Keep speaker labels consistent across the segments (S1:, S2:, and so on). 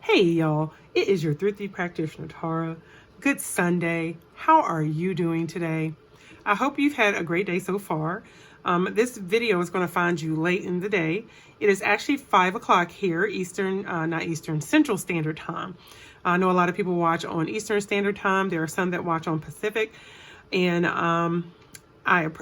S1: Hey y'all, it is your Thrifty Practitioner Tara. Good Sunday. How are you doing today? I hope you've had a great day so far. This video is going to find you late in the day. It is actually 5 o'clock here, Central Standard Time. I know a lot of people watch on Eastern Standard Time. There are some that watch on Pacific. And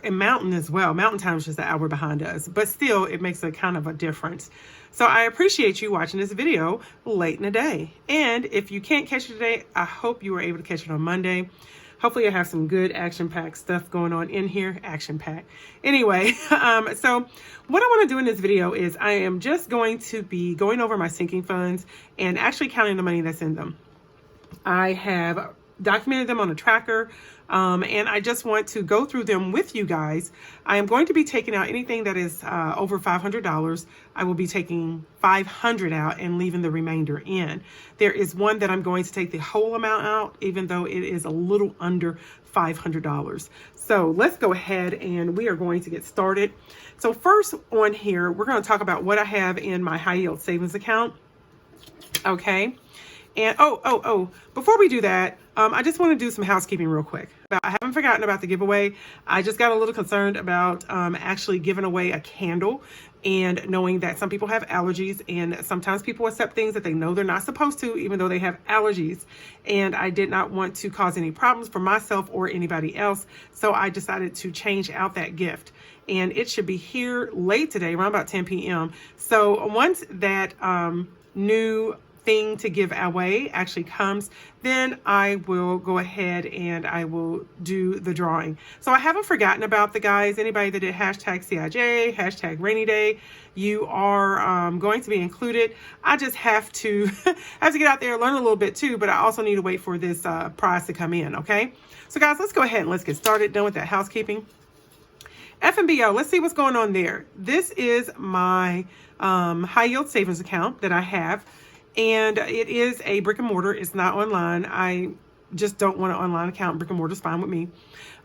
S1: Mountain as well. Mountain time is just an hour behind us, but still it makes a kind of a difference. So I appreciate you watching this video late in the day. And if you can't catch it today, I hope you were able to catch it on Monday. Hopefully I have some good action-packed stuff going on in here. Action-packed. Anyway, so what I want to do in this video is I am just going to be going over my sinking funds and actually counting the money that's in them. I have documented them on a tracker, and I just want to go through them with you guys. I am going to be taking out anything that is over $500. I will be taking $500 out and leaving the remainder in. There is one that I'm going to take the whole amount out, even though it is a little under $500. So let's go ahead and we are going to get started. So first on here, we're going to talk about what I have in my high yield savings account. Okay. And before we do that, I just want to do some housekeeping real quick. I haven't forgotten about the giveaway. I just got a little concerned about actually giving away a candle, and knowing that some people have allergies, and sometimes people accept things that they know they're not supposed to, even though they have allergies. And I did not want to cause any problems for myself or anybody else. So I decided to change out that gift. And it should be here late today, around about 10 p.m. So once that new thing to give away actually comes, then I will go ahead and I will do the drawing. So I haven't forgotten about the guys. Anybody that did hashtag CIJ, hashtag rainy day, you are going to be included. I just have to get out there and learn a little bit too, but I also need to wait for this prize to come in. Okay, so guys, let's go ahead and let's get started. Done with that housekeeping. FNBO, let's see what's going on there. This is my high yield savings account that I have. And it is a brick and mortar. It's not online. I just don't want an online account. Brick and mortar is fine with me.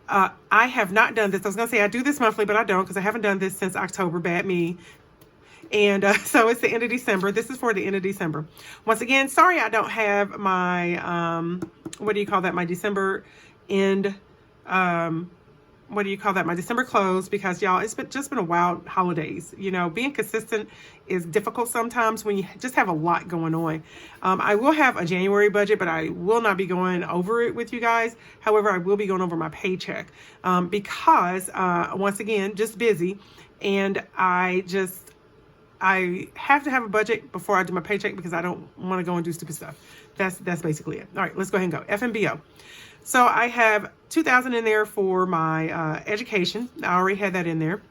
S1: I have not done this. I was going to say I do this monthly, but I don't, because I haven't done this since October. Bad me. And so it's the end of December. This is for the end of December. Once again, sorry I don't have my, what do you call that? My December end, my December close, because y'all, it's just been a wild holidays. You know, being consistent is difficult sometimes when you just have a lot going on. I will have a January budget, but I will not be going over it with you guys. However, I will be going over my paycheck because once again, just busy. And I have to have a budget before I do my paycheck, because I don't want to go and do stupid stuff. That's basically it. All right, let's go ahead and go. FNBO. So I have $2,000 in there for my education. I already had that in there.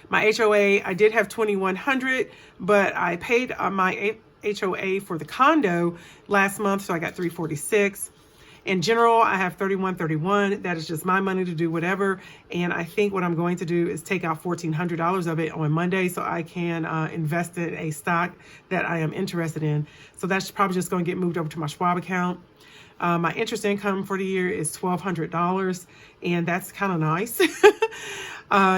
S1: My HOA, I did have $2,100, but I paid my HOA for the condo last month, so I got $346. In general, I have $3,131. That is just my money to do whatever. And I think what I'm going to do is take out $1,400 of it on Monday, so I can invest in a stock that I am interested in. So that's probably just going to get moved over to my Schwab account. My interest income for the year is $1,200, and that's kind of nice.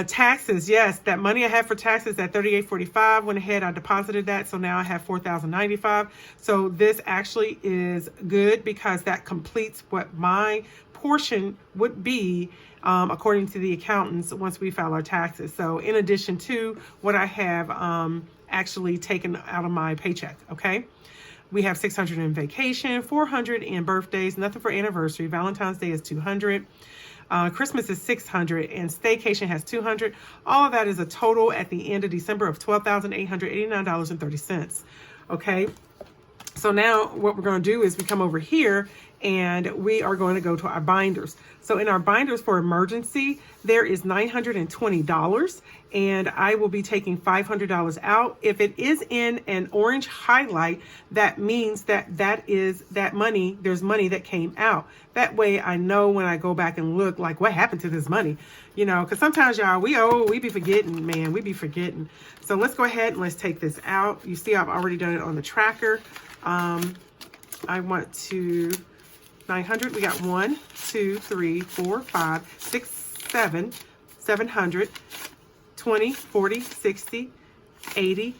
S1: Taxes, yes, that money I have for taxes at $3,845 went ahead, I deposited that, so now I have $4,095. So this actually is good, because that completes what my portion would be according to the accountants once we file our taxes. So in addition to what I have actually taken out of my paycheck. Okay. We have $600 in vacation, $400 in birthdays, nothing for anniversary. Valentine's Day is $200. Christmas is $600, and staycation has $200. All of that is a total at the end of December of $12,889.30. Okay. So now what we're going to do is we come over here and we are going to go to our binders. So in our binders for emergency, there is $920, and I will be taking $500 out. If it is in an orange highlight, that means that money, there's money that came out. That way I know when I go back and look, like, what happened to this money? You know, because sometimes y'all, we be forgetting, man. We be forgetting. So let's go ahead and let's take this out. You see, I've already done it on the tracker. I want to 900. We got 1, 2, 3, 4, 5, 6, 7, 700, 20, 40, 60, 80,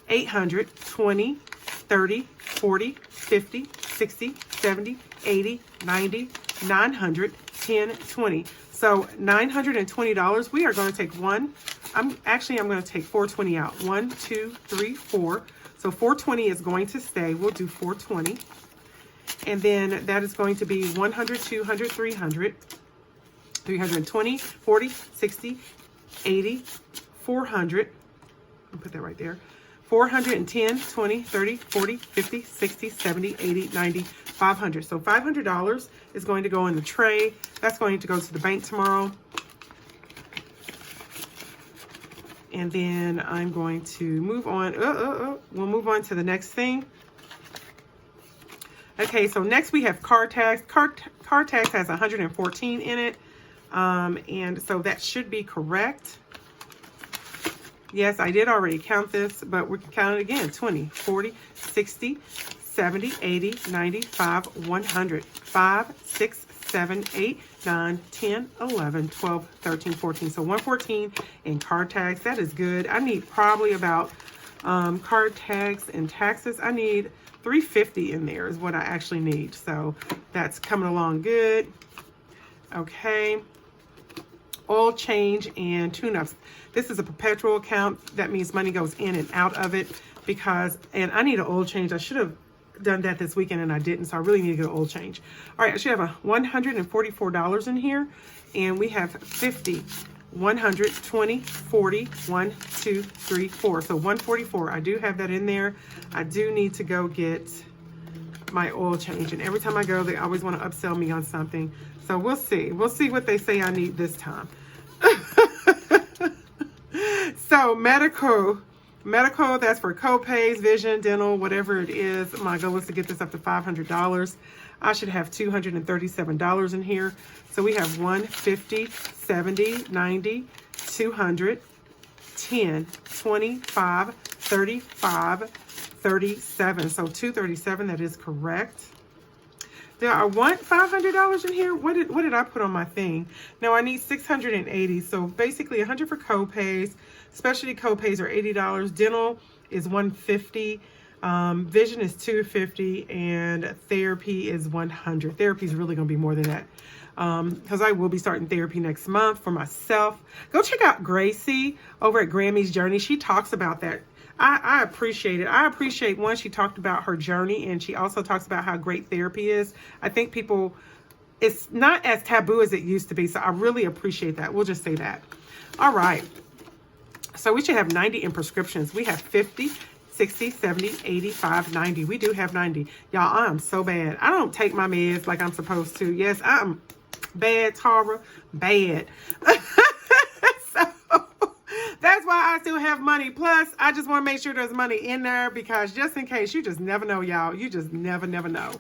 S1: 800, 20, 30, 40, 50, 60, 70, 80, 90, 900, 10, 20. So $920. We are going to take I'm going to take 420 out. 1, 2, 3, 4. So 420 is going to stay. We'll do 420. And then that is going to be 100, 200, 300, 320, 40, 60, 80, 400. I'll put that right there. 410, 20, 30, 40, 50, 60, 70, 80, 90, 500. So $500 is going to go in the tray. That's going to go to the bank tomorrow. And then I'm going to move on. We'll move on to the next thing. Okay, so next we have car tax. Car tax has 114 in it. And so that should be correct. Yes, I did already count this, but we can count it again. 20, 40, 60, 70, 80, 95, 100, 5, 6, 7, 8, 9, 10, 11, 12, 13, 14. So 114 in car tax. That is good. I need probably about car tax and taxes. I need $350 in there is what I actually need. So that's coming along good. Okay. Oil change and tune-ups. This is a perpetual account. That means money goes in and out of it and I need an oil change. I should have done that this weekend and I didn't, so I really need to get an oil change. All right, I should have $144 in here, and we have 50, 100, 20, 40, 1, 2, 3, 4. So 144. I do have that in there. I do need to go get my oil change, and every time I go, they always want to upsell me on something. So we'll see. We'll see what they say I need this time. So medical, that's for co-pays, vision, dental, whatever it is. My goal is to get this up to $500. I should have $237 in here. So we have 150, 70, 90, 200, 10, 25, 35, 37. So 237, that is correct. I want $500 in here. What did I put on my thing? Now I need 680. So basically 100 for co-pays. Specialty co-pays are $80. Dental is $150. Vision is $250, and therapy is $100. Therapy is really going to be more than that, because I will be starting therapy next month for myself. Go check out Gracie over at Grammy's Journey. She talks about that. I appreciate it. I appreciate, one, she talked about her journey, and she also talks about how great therapy is. I think people, it's not as taboo as it used to be, so I really appreciate that. We'll just say that. All right. So we should have 90 in prescriptions. We have 50, 60, 70, 85, 90. We do have 90. Y'all, I am so bad. I don't take my meds like I'm supposed to. Yes, I'm bad, Tara. Bad. So that's why I still have money. Plus, I just want to make sure there's money in there, because just in case, you just never know, y'all. You just never know.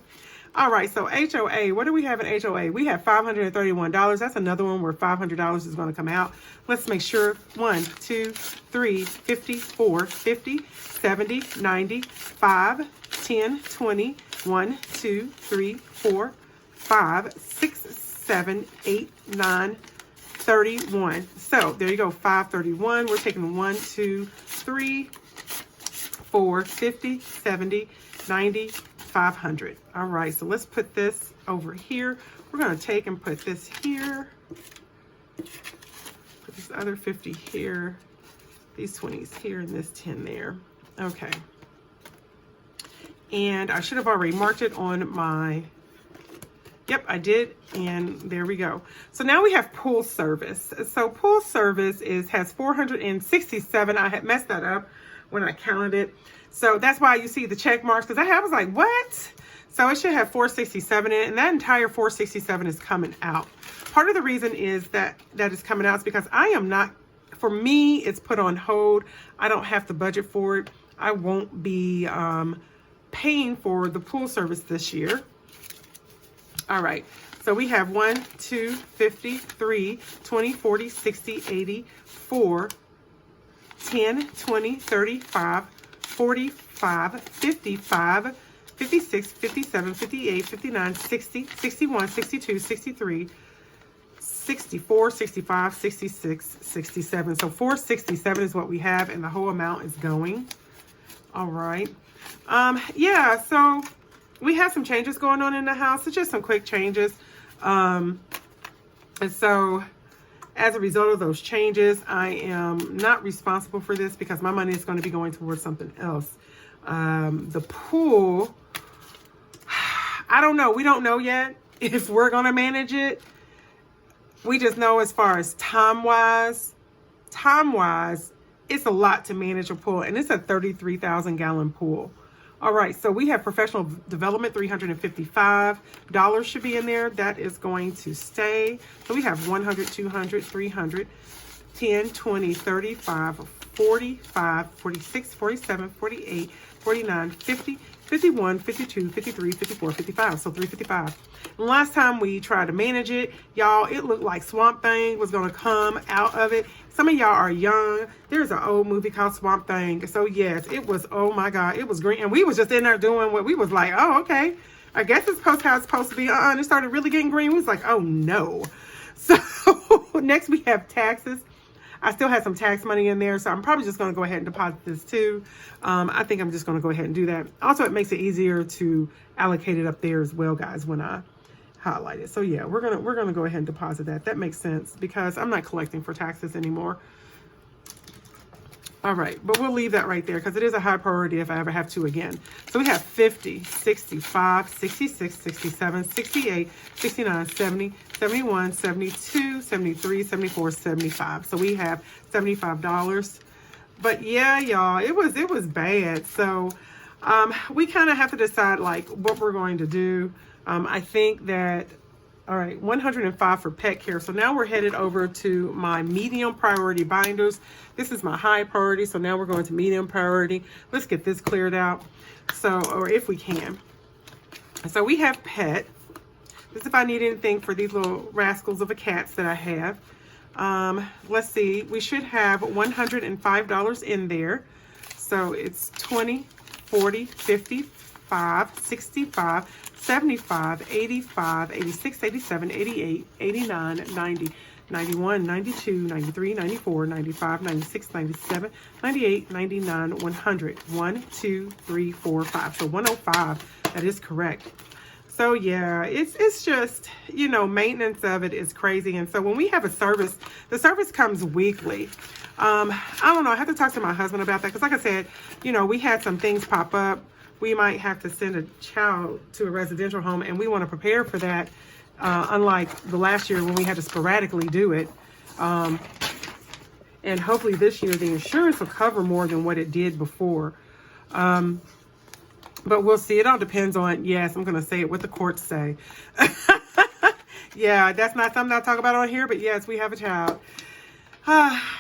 S1: All right, so HOA. What do we have in HOA? We have $531. That's another one where $500 is going to come out. Let's make sure. 1, 2, 3, 50, 4, 50, 70, 90, 5, 10, 20, 1, 2, 3, 4, 5, 6, 7, 8, 9, 31. So there you go, 531. We're taking 1, 2, 3, 4, 50, 70, 90, 500. All right, so let's put this over here. We're going to take and put this here. Put this other 50 here. These 20s here and this 10 there. Okay. And I should have already marked it on my... Yep, I did, and there we go. So now we have pool service. So pool service has 467. I had messed that up when I counted it. So that's why you see the check marks, because I was like, what? So it should have 467 in it, and that entire 467 is coming out. Part of the reason is that is coming out is because I am not, for me, it's put on hold. I don't have the budget for it. I won't be paying for the pool service this year. All right, so we have 1, 2, 50, 3, 20, 40, 60, 80, 4, 10, 20, 35, 45, 55, 56, 57, 58, 59, 60, 61, 62, 63, 64, 65, 66, 67. So 467 is what we have, and the whole amount is going. All right. Yeah, so we have some changes going on in the house. It's just some quick changes. And so as a result of those changes, I am not responsible for this because my money is going to be going towards something else. The pool, I don't know. We don't know yet if we're going to manage it. We just know as far as time-wise, it's a lot to manage a pool. And it's a 33,000 gallon pool. All right, so we have professional development, $355 should be in there. That is going to stay. So we have 100, 200, 300, 10, 20, 35, 45, 46, 47, 48, 49, 50, 51, 52, 53, 54, 55. So 355. And last time we tried to manage it, y'all, it looked like Swamp Thing was going to come out of it. Some of y'all are young. There's an old movie called Swamp Thing. So yes, it was, oh my God, it was green. And we was just in there doing what we was like, oh, okay. I guess it's how it's supposed to be. And it started really getting green. We was like, oh no. So next we have taxes. I still have some tax money in there, so I'm probably just going to go ahead and deposit this too. I think I'm just going to go ahead and do that. Also, it makes it easier to allocate it up there as well, guys, when I highlight it. So yeah, we're gonna go ahead and deposit that. That makes sense because I'm not collecting for taxes anymore. All right, but we'll leave that right there because it is a high priority if I ever have to again. So we have 50, 65, 66, 67, 68, 69, 70, 71, 72, 73, 74, 75. So we have $75. But yeah, y'all, it was bad. So we kind of have to decide like what we're going to do. I think that, all right, 105 for pet care. So now we're headed over to my medium priority binders. This is my high priority. So now we're going to medium priority. Let's get this cleared out. So, or if we can. So we have pet. This is if I need anything for these little rascals of a cats that I have. Let's see. We should have $105 in there. So it's 20, 40, 55, 65, 75, 85, 86, 87, 88, 89, 90, 91, 92, 93, 94, 95, 96, 97, 98, 99, 100. 1, 2, 3, 4, 5. So 105, that is correct. So yeah, it's just, you know, maintenance of it is crazy. And so when we have a service, the service comes weekly. I don't know, I have to talk to my husband about that because like I said, you know, we had some things pop up. We might have to send a child to a residential home, and we want to prepare for that, unlike the last year when we had to sporadically do it. And hopefully this year the insurance will cover more than what it did before. But we'll see. It all depends on, yes, I'm going to say it, what the courts say. Yeah, that's not something I'll talk about on here, but yes, we have a child.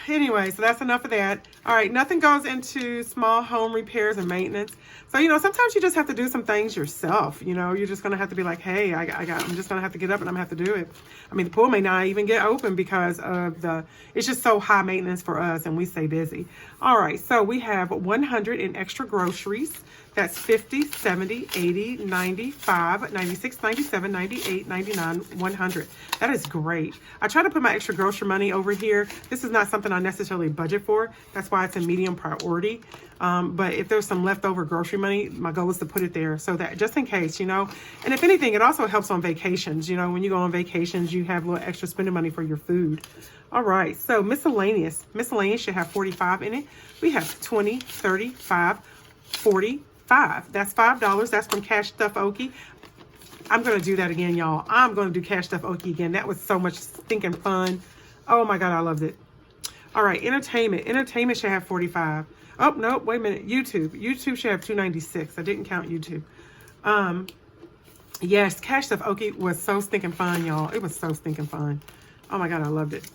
S1: Anyway, so that's enough of that. All right, nothing goes into small home repairs and maintenance. So, you know, sometimes you just have to do some things yourself. You know, you're just going to have to be like, hey, I'm just going to have to get up and I'm going to have to do it. I mean, the pool may not even get open because of it's just so high maintenance for us and we stay busy. All right, so we have 100 in extra groceries. That's 50, 70, 80, 95, 96, 97, 98, 99, 100. That is great. I try to put my extra grocery money over here. This is not something I necessarily budget for. That's why it's a medium priority. But if there's some leftover grocery money, my goal is to put it there so that just in case, you know. And if anything, it also helps on vacations. You know, when you go on vacations, you have a little extra spending money for your food. All right, so miscellaneous. Miscellaneous should have 45 in it. We have 20, 35, 40. That's $5. That's from Cash Stuff Okie. I'm going to do that again, y'all. I'm going to do Cash Stuff Okie again. That was so much stinking fun. Oh my God, I loved it. All right, entertainment. Entertainment should have 45. Oh, no, wait a minute. YouTube. YouTube should have 296. I didn't count YouTube. Yes, Cash Stuff Okie was so stinking fun, y'all. It was so stinking fun. Oh my God, I loved it.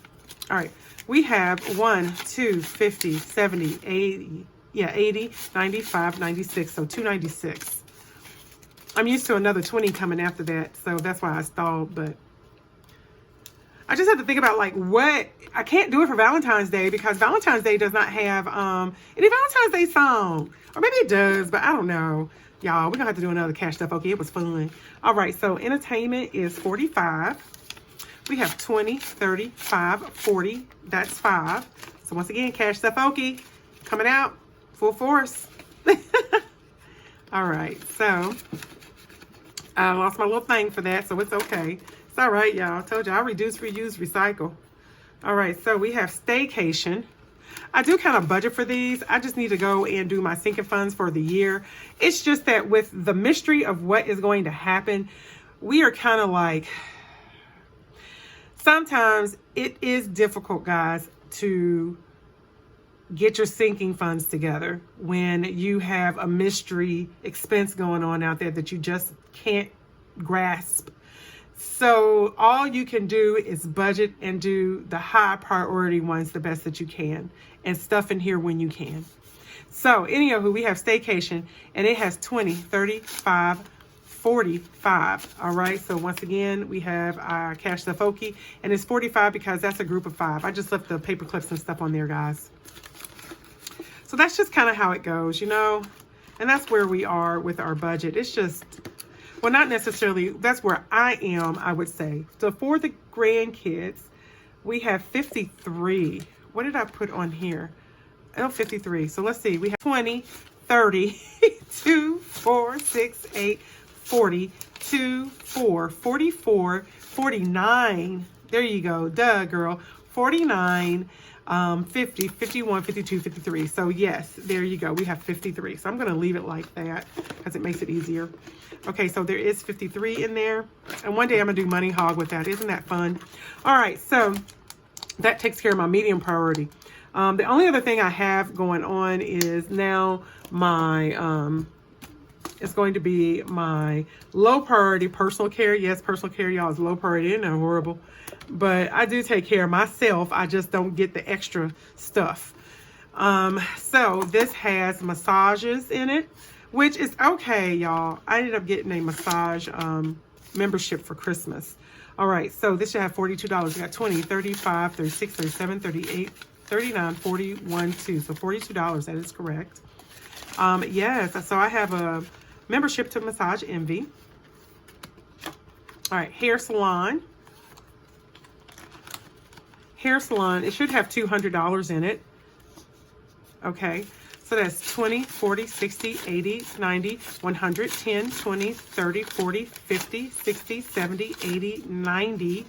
S1: All right, we have 1, 2, 50, 70, 80. Yeah, 80, 95, 96, so 296. I'm used to another 20 coming after that, so that's why I stalled, but I just have to think about like what, I can't do it for Valentine's Day because Valentine's Day does not have any Valentine's Day song, or maybe it does, but I don't know. Y'all, we're gonna have to do another Cash Stuff. Okay, it was fun. All right, so entertainment is 45. We have 20, 35, 40, that's 5. So once again, Cash Stuff Okay, coming out. Full force. All right, so I lost my little thing for that, so it's okay. It's all right, y'all. I told you I reduce, reuse, recycle. All right, so we have staycation. I do kind of budget for these. I just need to go and do my sinking funds for the year. It's just that with the mystery of what is going to happen, we are kind of like, sometimes it is difficult, guys, to get your sinking funds together when you have a mystery expense going on out there that you just can't grasp. So all you can do is budget and do the high priority ones the best that you can and stuff in here when you can. So anyhow, we have staycation and it has 20, 35, 45. All right. So once again, we have our Cash the Folky and it's 45 because that's a group of 5. I just left the paper clips and stuff on there, guys. So that's just kind of how it goes, you know, and that's where we are with our budget. It's just, well, not necessarily, that's where I am, I would say. So for the grandkids, we have 53. What did I put on here? Oh, 53. So let's see. We have 20, 30, 2, 4, 6, 8, 40, 2, 4, 44, 49. There you go. Duh, girl. 49, 50, 51, 52, 53. So yes, there you go. We have 53. So I'm going to leave it like that because it makes it easier. Okay, so there is 53 in there. And one day I'm going to do Money Hog with that. Isn't that fun? All right, so that takes care of my medium priority. The only other thing I have going on is now my, it's going to be my low priority personal care. Yes, personal care, y'all, is low priority. Isn't that horrible? But I do take care of myself. I just don't get the extra stuff. So this has massages in it, which is okay, y'all. I ended up getting a massage membership for Christmas. All right, so this should have $42. We got 20, 35, 36, 37, 38, 39, 41, 2. So $42, that is correct. Yes, so I have a membership to Massage Envy. All right, hair salon. Hair salon, it should have $200 in it. Okay, so that's 20, 40, 60, 80, 90, 100, 10, 20, 30, 40, 50, 60, 70, 80, 90,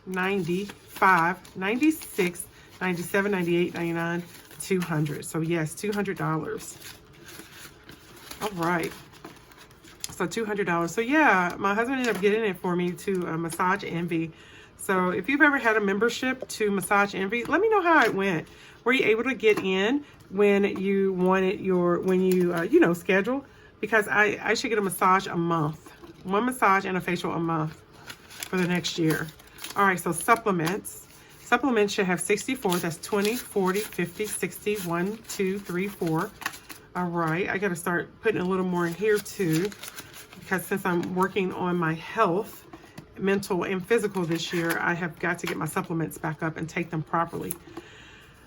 S1: 95, 96, 97, 98, 99, 200. So yes, $200. All right. So $200. So yeah, my husband ended up getting it for me to Massage Envy. So if you've ever had a membership to Massage Envy, let me know how it went. Were you able to get in when you wanted your, when you, you know, schedule? Because I should get a massage a month. One massage and a facial a month for the next year. All right, so supplements. Supplements should have 64. That's 20, 40, 50, 60, 1, 2, 3, 4. All right, I got to start putting a little more in here too. Because since I'm working on my health, mental and physical this year, I have got to get my supplements back up and take them properly.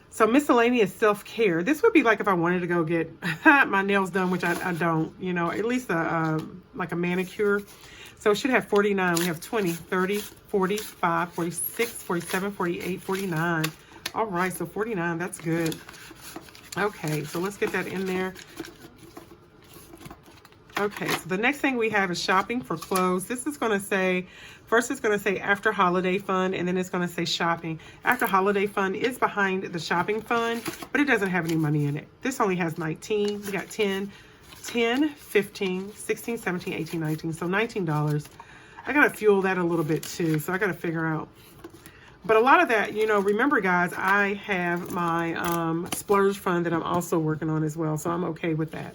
S1: So miscellaneous self-care. This would be like if I wanted to go get my nails done, which I don't, you know, at least like a manicure. So it should have 49. We have 20, 30, 45, 46, 47, 48, 49. All right, so 49, that's good. Okay, so let's get that in there. Okay, so the next thing we have is shopping for clothes. This is going to say, first it's going to say after holiday fund, and then it's going to say shopping. After holiday fund is behind the shopping fund, but it doesn't have any money in it. This only has 19. We got 10, 15, 16, 17, 18, 19. So $19. I got to fuel that a little bit too, so I got to figure out. But a lot of that, you know, remember guys, I have my splurge fund that I'm also working on as well, so I'm okay with that.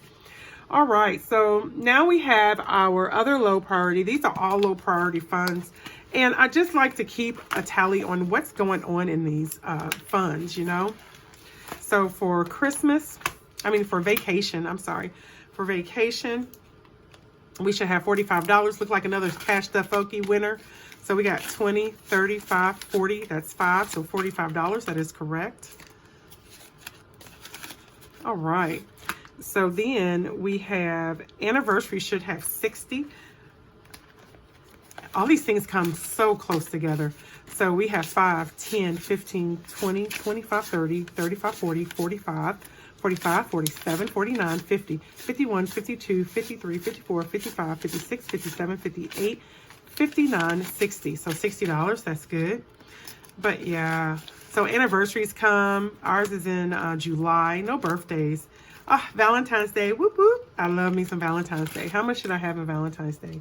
S1: All right, so now we have our other low priority. These are all low priority funds. And I just like to keep a tally on what's going on in these funds, you know. So for Christmas, for vacation, for vacation, we should have $45. Look like another Cash the Folky winner. So we got 20, 35, 40, that's 5, so $45, that is correct. All right. So then we have anniversary should have 60. All these things come so close together. So we have 5, 10, 15, 20, 25, 30, 35, 40, 45, 45, 47, 49, 50, 51, 52, 53, 54, 55, 56, 57, 58, 59, 60. So $60, that's good. But yeah, so anniversaries come. Ours is in July. No birthdays. Valentine's Day. Whoop whoop. I love me some Valentine's Day. How much should I have in Valentine's Day?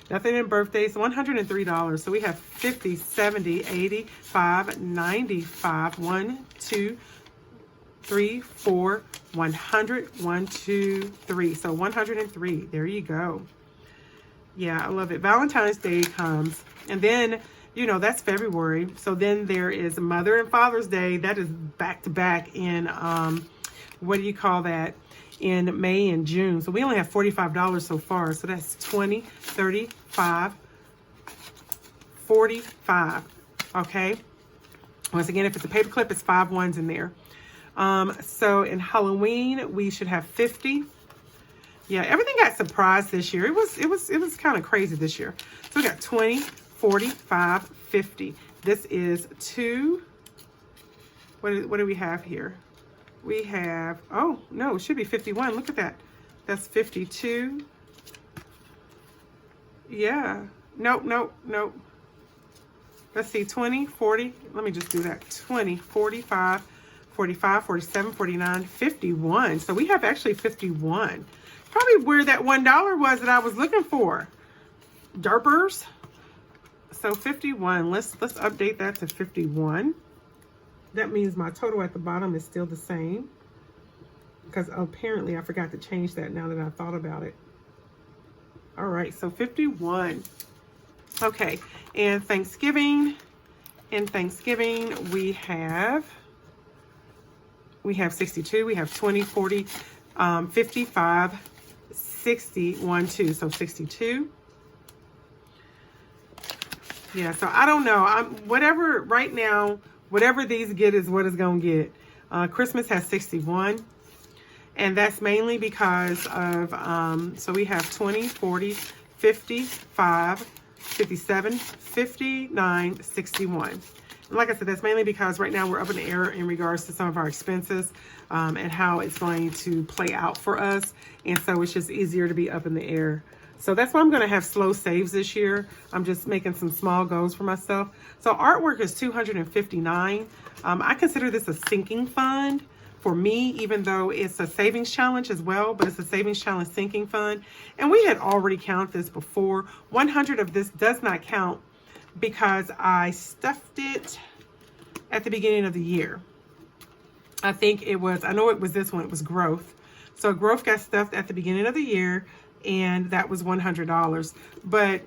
S1: Nothing in birthdays. $103. So we have 50, 70, 85, 95, 1, 2, 3, 4, 100, 1, 2, 3. So 103. There you go. Yeah, I love it. Valentine's Day comes, and then, you know, that's February. So then there is Mother and Father's Day. That is back to back in, what do you call that? In May and June. So we only have $45 so far. So that's 20, 35, 45. Okay. Once again, if it's a paper clip, it's 5 ones in there. So in Halloween, we should have 50. Yeah, everything got surprised this year. It was kind of crazy this year. So we got 20, 45, 50. This is 2. What do we have here? We have, oh, no, it should be 51. Look at that. That's 52. Yeah. Nope, nope, nope. Let's see, 20, 40. Let me just do that. 20, 45, 45, 47, 49, 51. So we have actually 51. Probably where that $1 was that I was looking for. Derpers. So 51. Let's update that to 51. That means my total at the bottom is still the same, because apparently I forgot to change that now that I thought about it. All right, so 51. Okay, and Thanksgiving. In Thanksgiving, we have 62. We have 20, 40, 55, 60, 1, 2. So 62. Yeah, so I don't know. Whatever right now. Whatever these get is what it's going to get. Christmas has 61. And that's mainly because of, so we have 20, 40, 55, 57, 59, 61. And like I said, that's mainly because right now we're up in the air in regards to some of our expenses and how it's going to play out for us. And so it's just easier to be up in the air. So that's why I'm going to have slow saves this year. I'm just making some small goals for myself. So artwork is $259. I consider this a sinking fund for me, even though it's a savings challenge as well, but it's a savings challenge sinking fund. And we had already counted this before. 100 of this does not count because I stuffed it at the beginning of the year. I know it was this one, it was growth. So growth got stuffed at the beginning of the year, and that was $100, but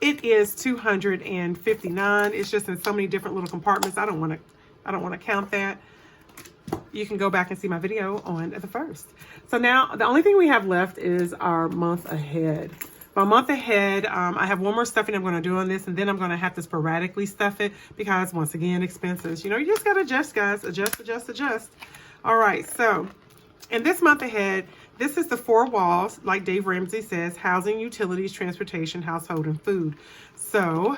S1: it is $259. It's just in so many different little compartments. I don't want to count that. You can go back and see my video on the 1st. So now the only thing we have left is our month ahead. My month ahead, I have one more stuffing I'm going to do on this, and then I'm going to have to sporadically stuff it because, once again, expenses. You know, you just got to adjust, guys. Adjust, adjust, adjust. All right, so in this month ahead, this is the 4 walls, like Dave Ramsey says: housing, utilities, transportation, household, and food. So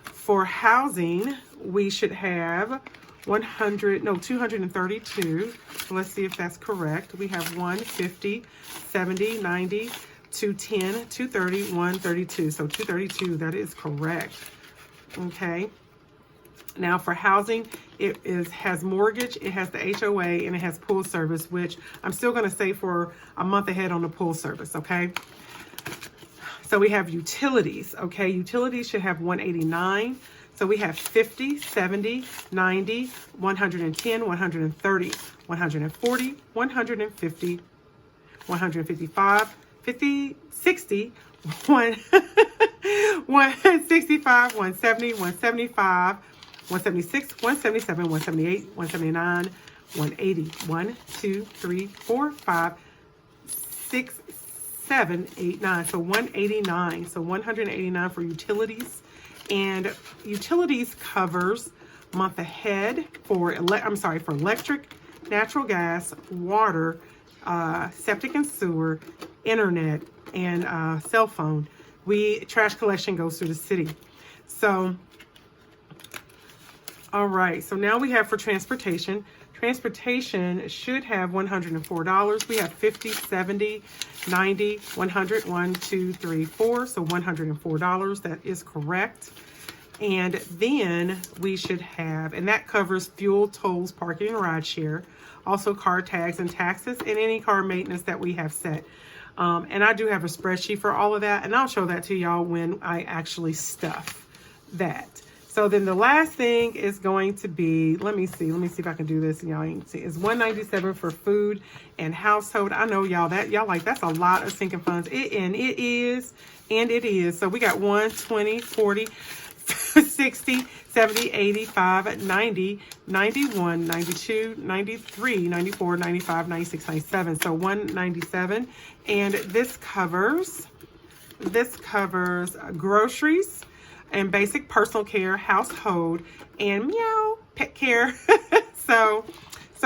S1: for housing, we should have 232. So let's see if that's correct. We have 150, 70, 90, 210, 230, 132. So 232, that is correct. Okay. Now for housing, it has mortgage, it has the HOA, and it has pool service, which I'm still going to say for a month ahead on the pool service, okay? So we have utilities, okay? Utilities should have 189. So we have 50, 70, 90, 110, 130, 140, 150, 155, 50, 60, 165, 170, 175, 176, 177, 178, 179, 180, 1, 2, 3, 4, 5, 6, 7, 8, 9. So 189. So 189 for utilities. And utilities covers month ahead for electric, natural gas, water, septic and sewer, internet, and cell phone. Trash collection goes through the city. So all right, so now we have for transportation. Transportation should have $104. We have 50, 70, 90, 100, 1, 2, 3, 4. So $104. That is correct. And then we should have, and that covers fuel, tolls, parking, and ride share. Also car tags and taxes, and any car maintenance that we have set. And I do have a spreadsheet for all of that, and I'll show that to y'all when I actually stuff that. So then the last thing is going to be, let me see if I can do this and y'all can see, is $197 for food and household. I know y'all like, that's a lot of sinking funds. It is. So we got 1, 20, 40, 60, 70, 85, 90, 91, 92, 93, 94, 95, 96, 97. So 197. And this covers groceries and basic personal care, household, and meow, pet care. So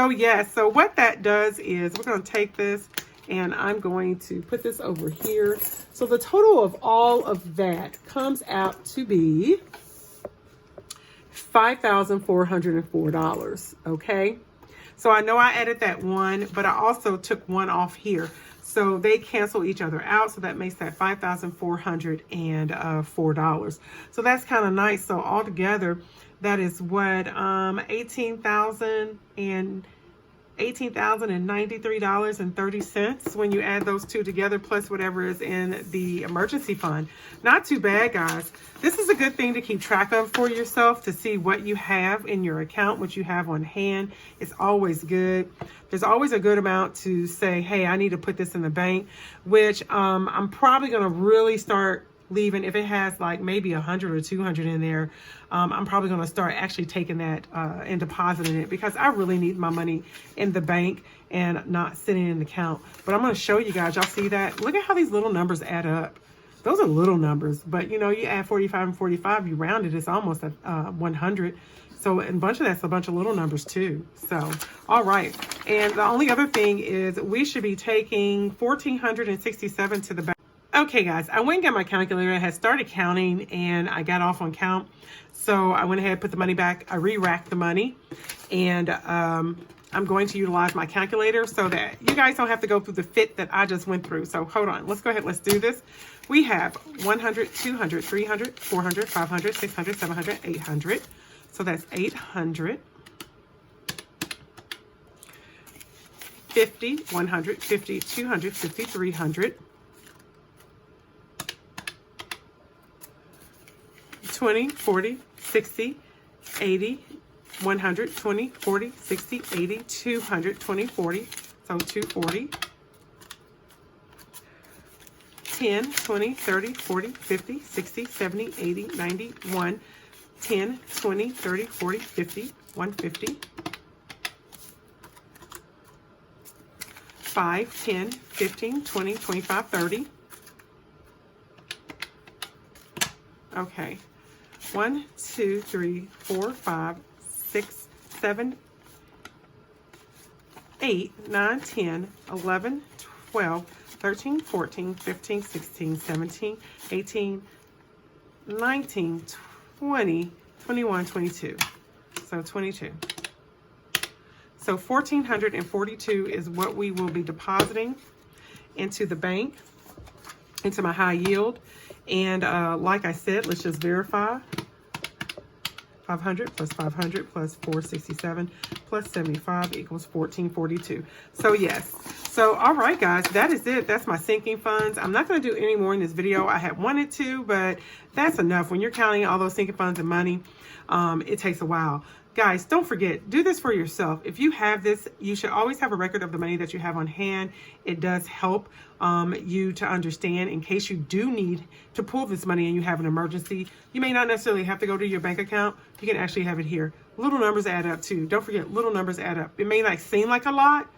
S1: yes, so what that does is we're going to take this and I'm going to put this over here. So the total of all of that comes out to be $5,404, okay? So I know I added that one, but I also took one off here. So they cancel each other out. So that makes that $5,404. So that's kind of nice. So altogether, that is what, $18,093.30 when you add those two together, plus whatever is in the emergency fund. Not too bad, guys. This is a good thing to keep track of for yourself, to see what you have in your account, what you have on hand. It's always good. There's always a good amount to say, hey, I need to put this in the bank, which I'm probably going to really start leaving. If it has like maybe 100 or 200 in there, I'm probably going to start actually taking that and depositing it, because I really need my money in the bank and not sitting in the account. But I'm going to show you guys. Y'all see that? Look at how these little numbers add up. Those are little numbers, but you know, you add 45 and 45, you round it, it's almost 100. So a bunch of that's a bunch of little numbers too. So, all right. And the only other thing is we should be taking 1,467 to the bank. Okay, guys, I went and got my calculator. I had started counting and I got off on count. So I went ahead and put the money back. I re-racked the money, and I'm going to utilize my calculator so that you guys don't have to go through the fit that I just went through. So hold on. Let's go ahead. Let's do this. We have 100, 200, 300, 400, 500, 600, 700, 800. So that's 800. 50, 100, 50, 200, 50, 300. 20, 40, 60, 80, 100, 20, 40, 60, 80, 200, 20, 40, so 240. 10, 20, 30, 40, 50, 60, 70, 80, 90, 1, 10, 20, 30, 40, 50, 150. 5, 10, 15, 20, 25, 30. Okay. 1, 2, 3, 4, 5, 6, 7, 8, 9, 10, 11, 12, 13, 14, 15, 16, 17, 18, 19, 20, 21, 22. So 22. So 1,442 is what we will be depositing into the bank, into my high yield. And like I said, let's just verify. 500 plus 500 plus 467 plus 75 equals 1,442. So yes. So all right, guys, that is it. That's my sinking funds. I'm not going to do any more in this video. I had wanted to, but that's enough. When you're counting all those sinking funds and money, it takes a while. Guys, don't forget, do this for yourself. If you have this, you should always have a record of the money that you have on hand. It does help you to understand in case you do need to pull this money and you have an emergency. You may not necessarily have to go to your bank account. You can actually have it here. Little numbers add up too. Don't forget, little numbers add up. It may not seem like a lot,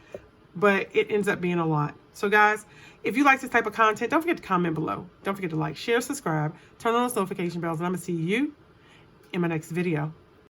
S1: but it ends up being a lot. So guys, if you like this type of content, don't forget to comment below. Don't forget to like, share, subscribe, turn on those notification bells, and I'm going to see you in my next video.